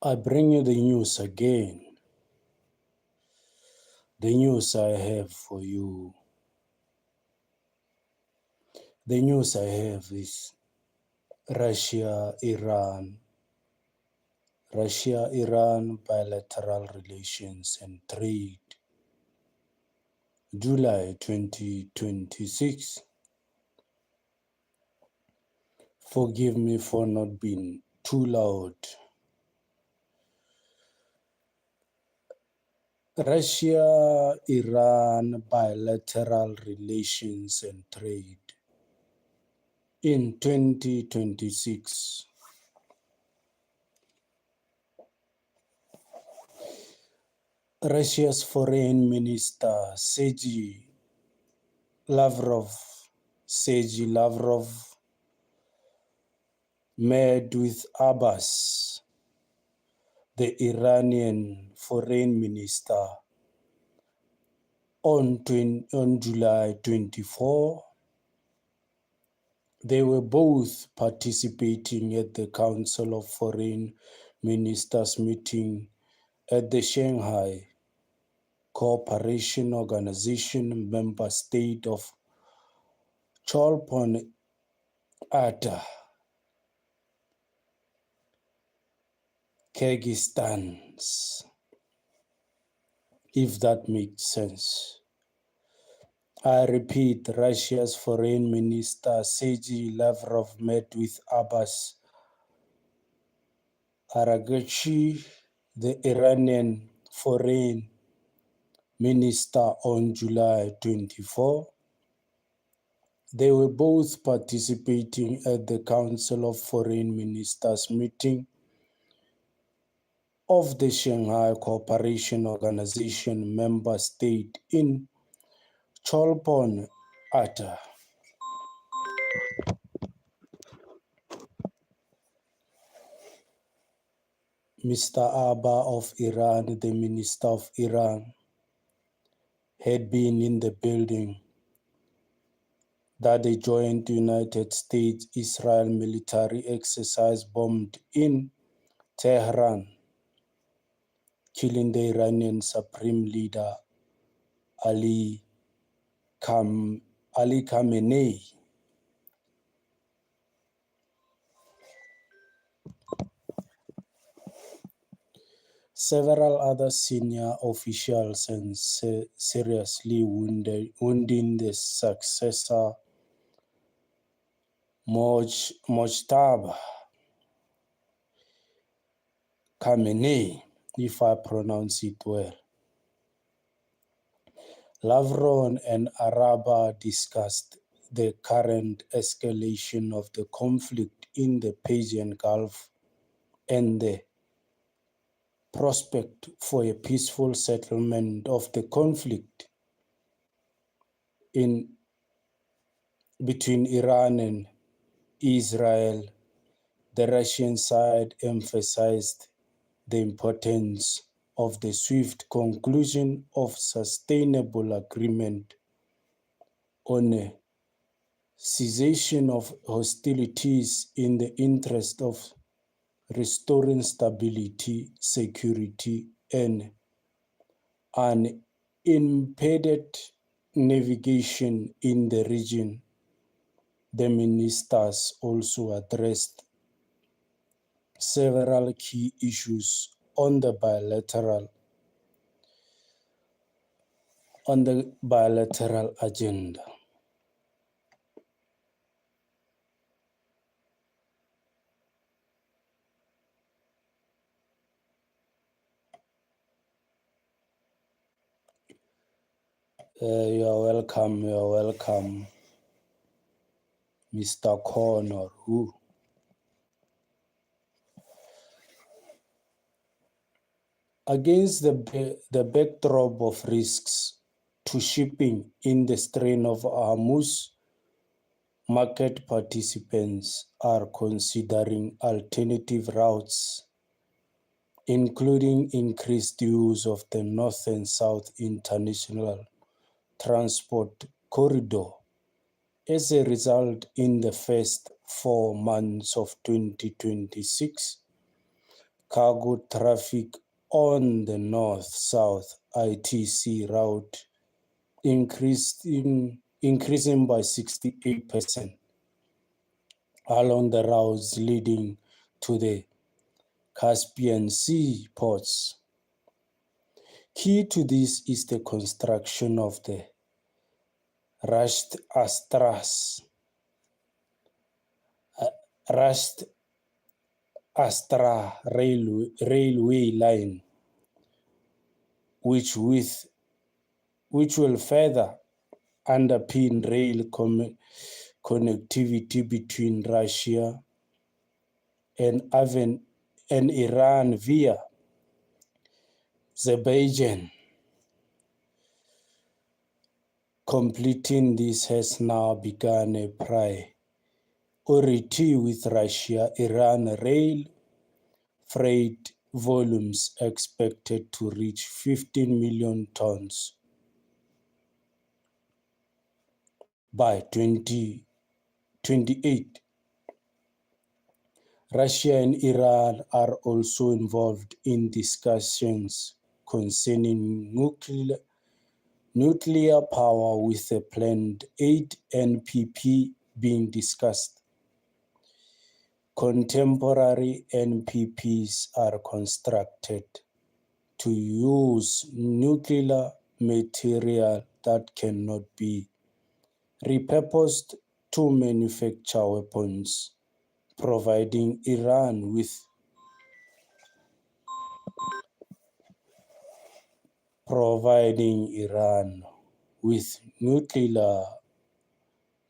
I bring you the news again. The news I have for you. The news I have is Russia, Iran bilateral relations and trade. July 2026. Forgive me for not being too loud. Russia-Iran bilateral relations and trade in 2026. Russia's Foreign Minister Sergei Lavrov met with Abbas, the Iranian Foreign Minister, on July 24. They were both participating at the Council of Foreign Ministers meeting at the Shanghai Cooperation Organization member state of Cholpon Ata, Kyrgyzstan, if that makes sense. I repeat, Russia's Foreign Minister Sergei Lavrov met with Abbas Araghchi, the Iranian Foreign Minister, on July 24. They were both participating at the Council of Foreign Ministers meeting of the Shanghai Cooperation Organization member state in Cholpon Ata. Mr. Abba of Iran, the Minister of Iran, had been in the building that a joint United States-Israel military exercise bombed in Tehran, killing the Iranian Supreme Leader Ali Khamenei. Several other senior officials and seriously wounding the successor Mojtaba Khamenei, if I pronounce it well. Lavrov and Araba discussed the current escalation of the conflict in the Persian Gulf and the prospect for a peaceful settlement of the conflict between Iran and Israel. The Russian side emphasized the importance of the swift conclusion of sustainable agreement on a cessation of hostilities in the interest of restoring stability, security, and unimpeded navigation in the region. The ministers also addressed several key issues on the bilateral agenda. You're welcome, Mr. Connor. Against the backdrop of risks to shipping in the Strait of Hormuz, market participants are considering alternative routes, including increased use of the North and South International Transport Corridor. As a result, in the first 4 months of 2026, cargo traffic on the north-south ITC route increasing by 68% along the routes leading to the Caspian Sea ports. Key to this is the construction of the Rasht Astra railway line, which will further underpin rail connectivity between Russia and Iran via Azerbaijan. Completing this has now begun a priority with Russia-Iran rail freight volumes expected to reach 15 million tons by 2028. Russia and Iran are also involved in discussions concerning nuclear power, with a planned 8 NPP being discussed. Contemporary NPPs are constructed to use nuclear material that cannot be repurposed to manufacture weapons, providing Iran with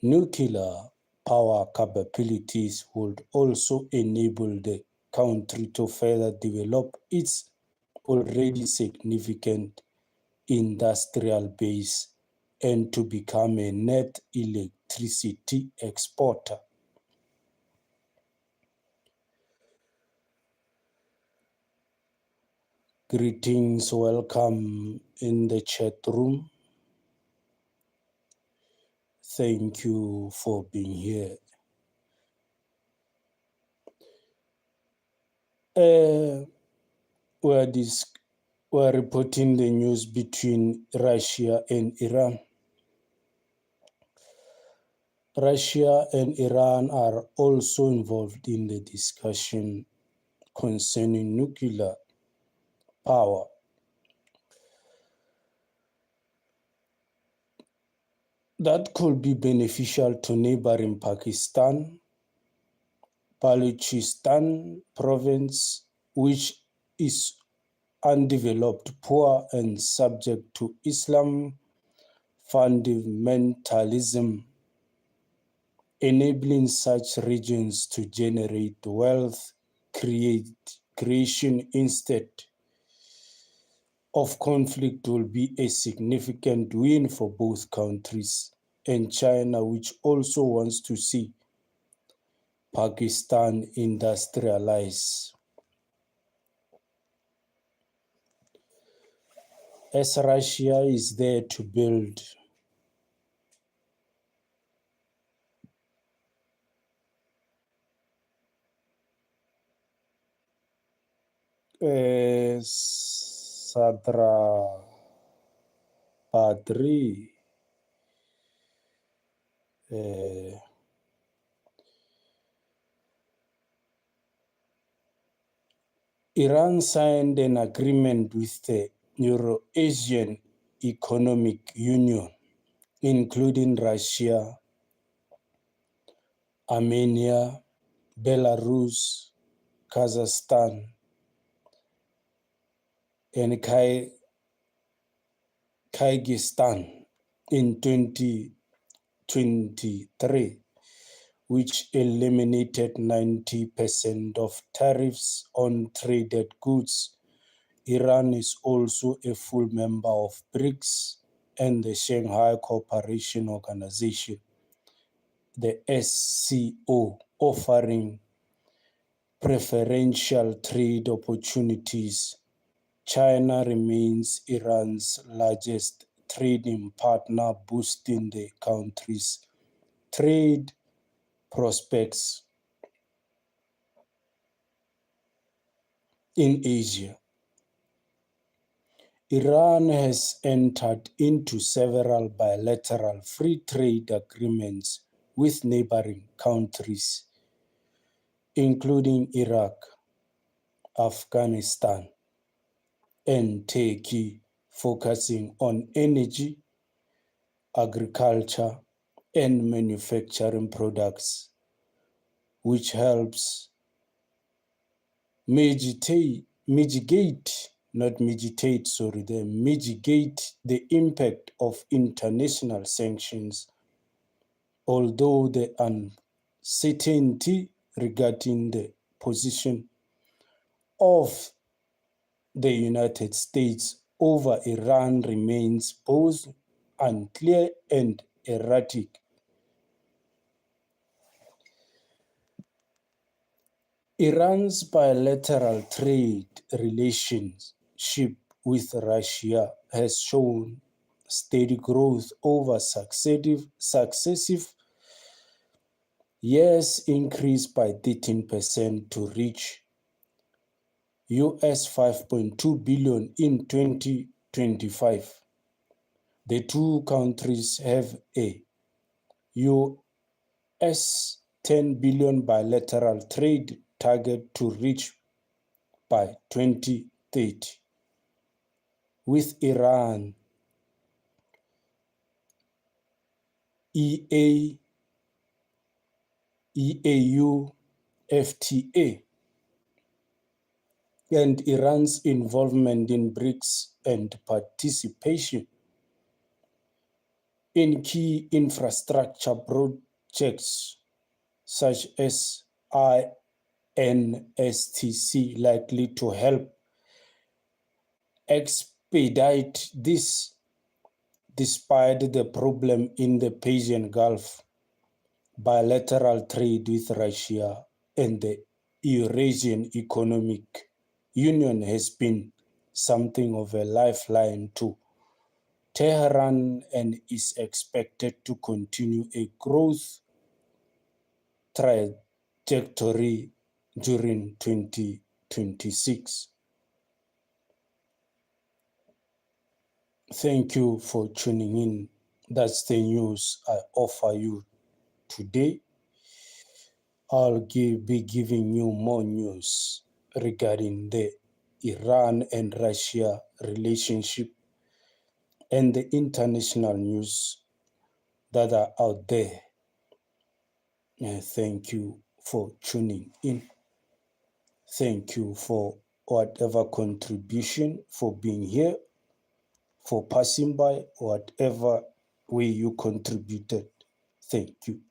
nuclear power capabilities would also enable the country to further develop its already significant industrial base and to become a net electricity exporter. Greetings, welcome in the chat room. Thank you for being here. We're reporting the news between Russia and Iran. Russia and Iran are also involved in the discussion concerning nuclear power. That could be beneficial to neighboring Pakistan, Balochistan province, which is undeveloped, poor, and subject to Islam fundamentalism, enabling such regions to generate wealth creation instead of conflict will be a significant win for both countries, and China, which also wants to see Pakistan industrialize. As Russia is there to build Sadra Padri, Iran signed an agreement with the Euro-Asian Economic Union, including Russia, Armenia, Belarus, Kazakhstan, and Kyrgyzstan in 2023, which eliminated 90% of tariffs on traded goods. Iran is also a full member of BRICS and the Shanghai Cooperation Organization, the SCO, offering preferential trade opportunities. China remains Iran's largest trading partner, boosting the country's trade prospects. in Asia. Iran has entered into several bilateral free trade agreements with neighboring countries, including Iraq, Afghanistan, and Turkey, focusing on energy, agriculture, and manufacturing products, which helps mitigate the impact of international sanctions, although the uncertainty regarding the position of the United States over Iran remains both unclear and erratic. Iran's bilateral trade relationship with Russia has shown steady growth over successive years, increased by 13% to reach US $5.2 billion in 2025. The two countries have a US $10 billion bilateral trade target to reach by 2030, with Iran EAU FTA and Iran's involvement in BRICS and participation in key infrastructure projects such as INSTC likely to help expedite this. Despite the problem in the Persian Gulf, bilateral trade with Russia and the Eurasian Economic Union has been something of a lifeline to Tehran and is expected to continue a growth trajectory during 2026. Thank you for tuning in. That's the news I offer you today. I'll be giving you more news regarding the Iran and Russia relationship and the international news that are out there. Thank you for tuning in. Thank you for whatever contribution, for being here, for passing by, whatever way you contributed. Thank you.